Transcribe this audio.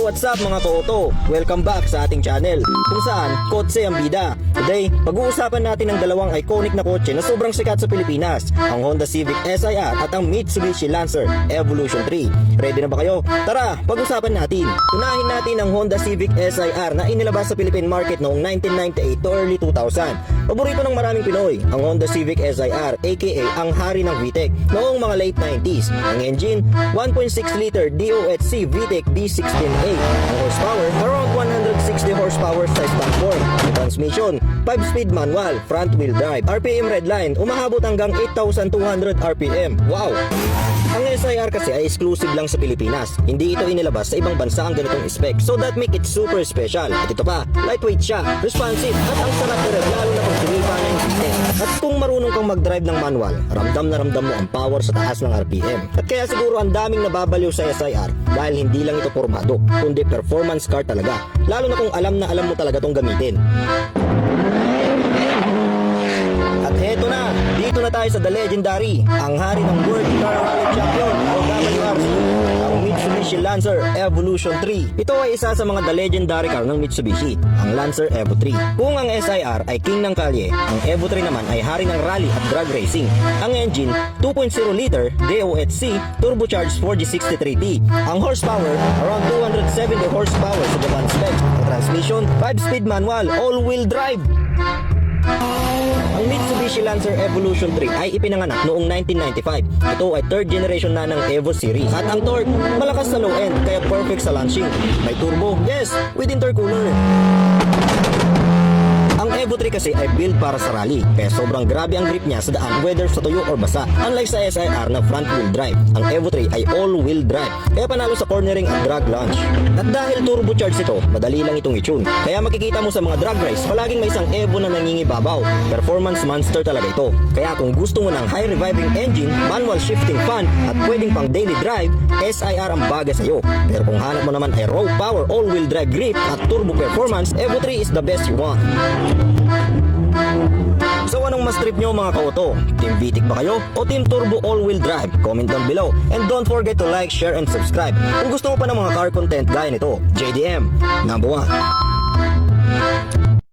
what's up mga ka-auto? Welcome back sa ating channel kung saan kotse ang bida. Today, pag-uusapan natin ang dalawang iconic na kotse na sobrang sikat sa Pilipinas, ang Honda Civic SIR at ang Mitsubishi Lancer Evolution 3. Ready na ba kayo? Tara, pag-usapan natin. Unahin natin ang Honda Civic SIR na inilabas sa Philippine market noong 1998 to early 2000. Paborito ng maraming Pinoy, ang Honda Civic SIR aka ang hari ng VTEC noong mga late 90s. Ang engine, 1.6 liter DOHC VTEC D16A. Ang horsepower, around 160 horsepower sa standpoint. Ang transmission, 5-speed manual, front-wheel drive. RPM redline, umahabot hanggang 8,200 RPM. Wow! Ang SIR kasi ay exclusive lang sa Pilipinas. Hindi ito inilabas sa ibang bansa ang ganitong spec. So that make it super special. At ito pa, lightweight siya, responsive, at ang sarap na rin lalo na kung tumipa na yung VTEC. At kung marunong kang mag-drive ng manual, ramdam na ramdam mo ang power sa taas ng RPM. At kaya siguro ang daming nababaliw sa SIR dahil hindi lang ito pormado, kundi performance car talaga. Lalo na kung alam na alam mo talaga tong gamitin. At heto na, dito na tayo sa The Legendary, ang hari ng World Car Rally Champion o WRC, ang Mitsubishi Lancer Evolution 3. Ito ay isa sa mga The Legendary car ng Mitsubishi, ang Lancer Evo 3. Kung ang SIR ay king ng kalye, ang Evo 3 naman ay hari ng rally at drag racing. Ang engine, 2.0 liter DOHC turbocharged 4G63T. Ang horsepower, around 270 horsepower sa Japan spec. Ang transmission, 5-speed manual, all-wheel drive. Ang Mitsubishi Lancer Evolution 3 ay ipinanganak noong 1995. Ito ay third generation na ng Evo series. At ang torque, malakas sa low end kaya perfect sa launching. May turbo, yes, with intercooler. Ang Evo 3 kasi ay build para sa rally, kaya sobrang grabe ang grip niya sa daan whether sa tuyo or basa. Unlike sa SIR na front wheel drive, ang Evo 3 ay all wheel drive, kaya panalo sa cornering at drag launch. At dahil turbocharged ito, madali lang itong i-tune. Kaya makikita mo sa mga drag race, palaging may isang Evo na nangingibabaw. Performance monster talaga ito. Kaya kung gusto mo ng high reviving engine, manual shifting fan, at pwedeng pang daily drive, SIR ang bagay sa'yo. Pero kung hanap mo naman ay raw power, all wheel drive grip, at turbo performance, Evo 3 is the best you want. So anong mas trip nyo mga ka-auto? Team VTEC ba kayo? O Team Turbo All-Wheel Drive? Comment down below. And don't forget to like, share, and subscribe. Kung gusto mo pa ng mga car content gaya nito, JDM, #1.